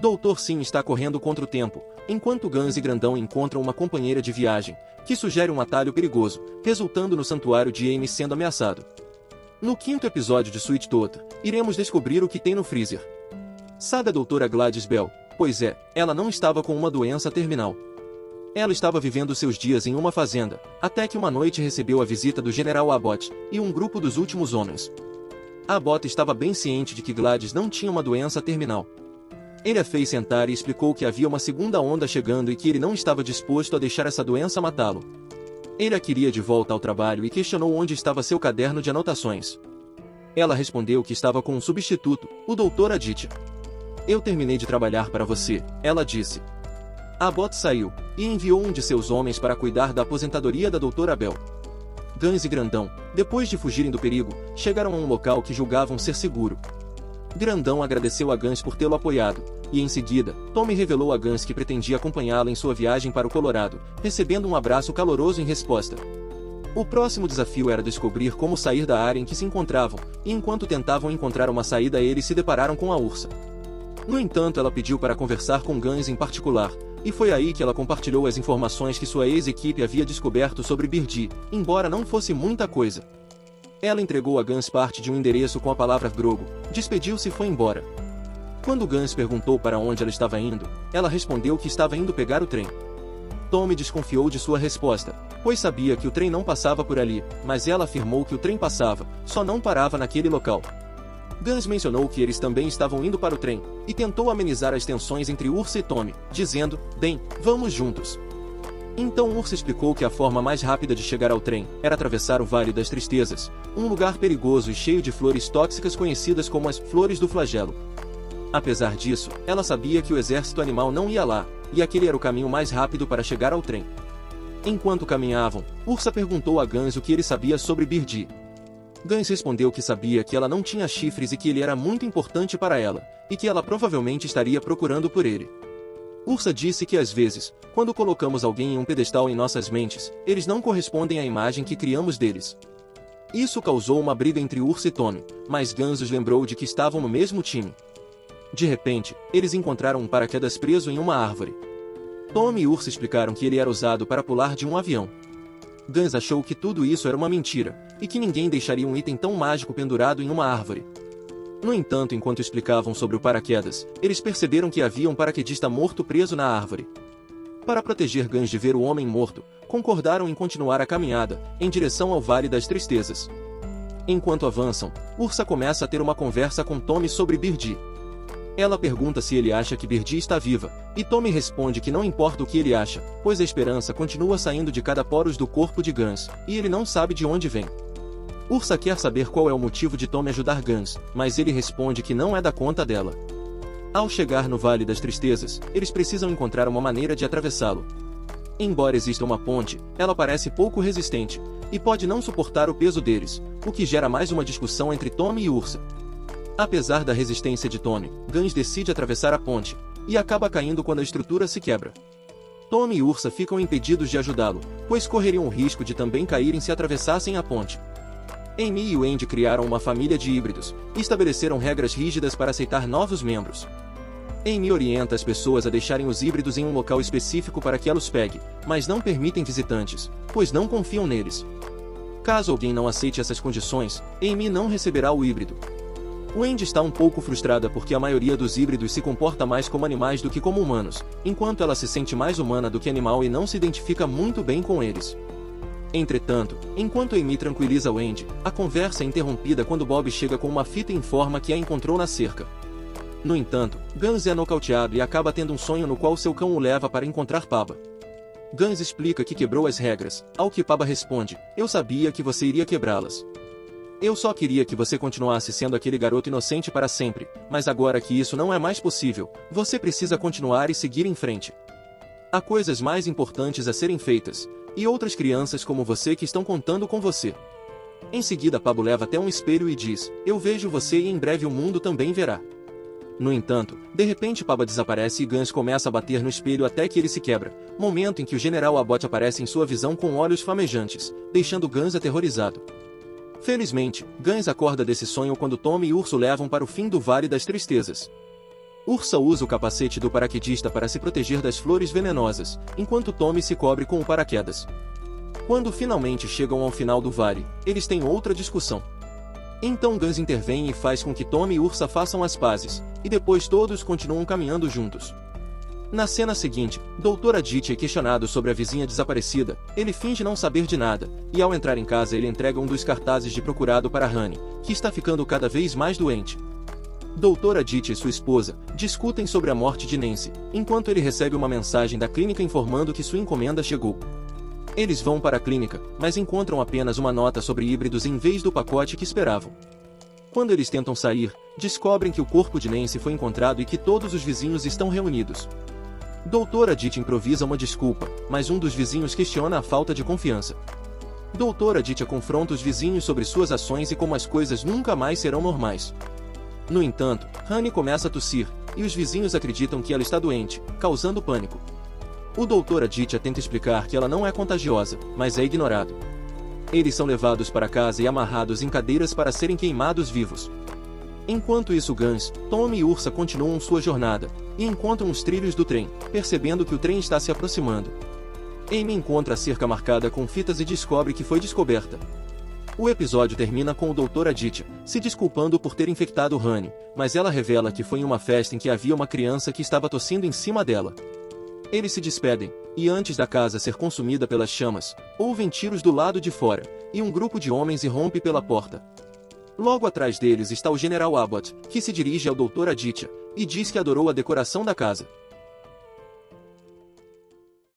Dr. Sim está correndo contra o tempo, enquanto Gans e Grandão encontram uma companheira de viagem, que sugere um atalho perigoso, resultando no santuário de Amy sendo ameaçado. No quinto episódio de Sweet Tooth, iremos descobrir o que tem no freezer. Sabe a doutora Gladys Bell? Pois é, ela não estava com uma doença terminal. Ela estava vivendo seus dias em uma fazenda, até que uma noite recebeu a visita do General Abbott e um grupo dos últimos homens. Abbott estava bem ciente de que Gladys não tinha uma doença terminal. Ele a fez sentar e explicou que havia uma segunda onda chegando e que ele não estava disposto a deixar essa doença matá-lo. Ele a queria de volta ao trabalho e questionou onde estava seu caderno de anotações. Ela respondeu que estava com um substituto, o Dr. Aditya. Eu terminei de trabalhar para você, ela disse. Abbott saiu, e enviou um de seus homens para cuidar da aposentadoria da Doutora Bell. Gans e Grandão, depois de fugirem do perigo, chegaram a um local que julgavam ser seguro. Grandão agradeceu a Gans por tê-lo apoiado, e em seguida, Tommy revelou a Gans que pretendia acompanhá-la em sua viagem para o Colorado, recebendo um abraço caloroso em resposta. O próximo desafio era descobrir como sair da área em que se encontravam, e enquanto tentavam encontrar uma saída eles se depararam com a ursa. No entanto, ela pediu para conversar com Gans em particular, e foi aí que ela compartilhou as informações que sua ex-equipe havia descoberto sobre Birdie, embora não fosse muita coisa. Ela entregou a Gans parte de um endereço com a palavra Grogo, despediu-se e foi embora. Quando Gans perguntou para onde ela estava indo, ela respondeu que estava indo pegar o trem. Tommy desconfiou de sua resposta, pois sabia que o trem não passava por ali, mas ela afirmou que o trem passava, só não parava naquele local. Gans mencionou que eles também estavam indo para o trem, e tentou amenizar as tensões entre Ursa e Tommy, dizendo, bem, vamos juntos. Então Ursa explicou que a forma mais rápida de chegar ao trem era atravessar o Vale das Tristezas, um lugar perigoso e cheio de flores tóxicas conhecidas como as Flores do Flagelo. Apesar disso, ela sabia que o exército animal não ia lá, e aquele era o caminho mais rápido para chegar ao trem. Enquanto caminhavam, Ursa perguntou a Gans o que ele sabia sobre Birdie. Gans respondeu que sabia que ela não tinha chifres e que ele era muito importante para ela, e que ela provavelmente estaria procurando por ele. Ursa disse que às vezes, quando colocamos alguém em um pedestal em nossas mentes, eles não correspondem à imagem que criamos deles. Isso causou uma briga entre Ursa e Tommy, mas Gans os lembrou de que estavam no mesmo time. De repente, eles encontraram um paraquedas preso em uma árvore. Tommy e Ursa explicaram que ele era usado para pular de um avião. Gans achou que tudo isso era uma mentira, e que ninguém deixaria um item tão mágico pendurado em uma árvore. No entanto, enquanto explicavam sobre o paraquedas, eles perceberam que havia um paraquedista morto preso na árvore. Para proteger Gans de ver o homem morto, concordaram em continuar a caminhada, em direção ao Vale das Tristezas. Enquanto avançam, Ursa começa a ter uma conversa com Tommy sobre Birdie. Ela pergunta se ele acha que Birdie está viva, e Tommy responde que não importa o que ele acha, pois a esperança continua saindo de cada poros do corpo de Gans, e ele não sabe de onde vem. Ursa quer saber qual é o motivo de Tommy ajudar Gans, mas ele responde que não é da conta dela. Ao chegar no Vale das Tristezas, eles precisam encontrar uma maneira de atravessá-lo. Embora exista uma ponte, ela parece pouco resistente, e pode não suportar o peso deles, o que gera mais uma discussão entre Tommy e Ursa. Apesar da resistência de Tommy, Gans decide atravessar a ponte, e acaba caindo quando a estrutura se quebra. Tommy e Ursa ficam impedidos de ajudá-lo, pois correriam o risco de também caírem se atravessassem a ponte. Amy e Wendy criaram uma família de híbridos, e estabeleceram regras rígidas para aceitar novos membros. Amy orienta as pessoas a deixarem os híbridos em um local específico para que ela os pegue, mas não permitem visitantes, pois não confiam neles. Caso alguém não aceite essas condições, Amy não receberá o híbrido. Wendy está um pouco frustrada porque a maioria dos híbridos se comporta mais como animais do que como humanos, enquanto ela se sente mais humana do que animal e não se identifica muito bem com eles. Entretanto, enquanto Amy tranquiliza Wendy, a conversa é interrompida quando Bob chega com uma fita e informa que a encontrou na cerca. No entanto, Gans é nocauteado e acaba tendo um sonho no qual seu cão o leva para encontrar Paba. Gans explica que quebrou as regras, ao que Paba responde, eu sabia que você iria quebrá-las. Eu só queria que você continuasse sendo aquele garoto inocente para sempre, mas agora que isso não é mais possível, você precisa continuar e seguir em frente. Há coisas mais importantes a serem feitas, e outras crianças como você que estão contando com você. Em seguida Pablo leva até um espelho e diz, eu vejo você e em breve o mundo também verá. No entanto, de repente Paba desaparece e Gans começa a bater no espelho até que ele se quebra, momento em que o General Abbott aparece em sua visão com olhos flamejantes, deixando Gans aterrorizado. Felizmente, Gans acorda desse sonho quando Tommy e Urso levam para o fim do Vale das Tristezas. Ursa usa o capacete do paraquedista para se proteger das flores venenosas, enquanto Tommy se cobre com o paraquedas. Quando finalmente chegam ao final do vale, eles têm outra discussão. Então Gus intervém e faz com que Tommy e Ursa façam as pazes, e depois todos continuam caminhando juntos. Na cena seguinte, Dr. Aditya é questionado sobre a vizinha desaparecida. Ele finge não saber de nada, e ao entrar em casa ele entrega um dos cartazes de procurado para Honey, que está ficando cada vez mais doente. Dr. Aditya e sua esposa discutem sobre a morte de Nancy, enquanto ele recebe uma mensagem da clínica informando que sua encomenda chegou. Eles vão para a clínica, mas encontram apenas uma nota sobre híbridos em vez do pacote que esperavam. Quando eles tentam sair, descobrem que o corpo de Nancy foi encontrado e que todos os vizinhos estão reunidos. Dr. Aditya improvisa uma desculpa, mas um dos vizinhos questiona a falta de confiança. Dr. Aditya confronta os vizinhos sobre suas ações e como as coisas nunca mais serão normais. No entanto, Honey começa a tossir, e os vizinhos acreditam que ela está doente, causando pânico. O Dr. Aditya tenta explicar que ela não é contagiosa, mas é ignorado. Eles são levados para casa e amarrados em cadeiras para serem queimados vivos. Enquanto isso Gus, Tommy e Ursa continuam sua jornada, e encontram os trilhos do trem, percebendo que o trem está se aproximando. Amy encontra a cerca marcada com fitas e descobre que foi descoberta. O episódio termina com o Dr. Aditya se desculpando por ter infectado Honey, mas ela revela que foi em uma festa em que havia uma criança que estava tossindo em cima dela. Eles se despedem, e antes da casa ser consumida pelas chamas, ouvem tiros do lado de fora, e um grupo de homens irrompe pela porta. Logo atrás deles está o General Abbott, que se dirige ao Dr. Aditya, e diz que adorou a decoração da casa.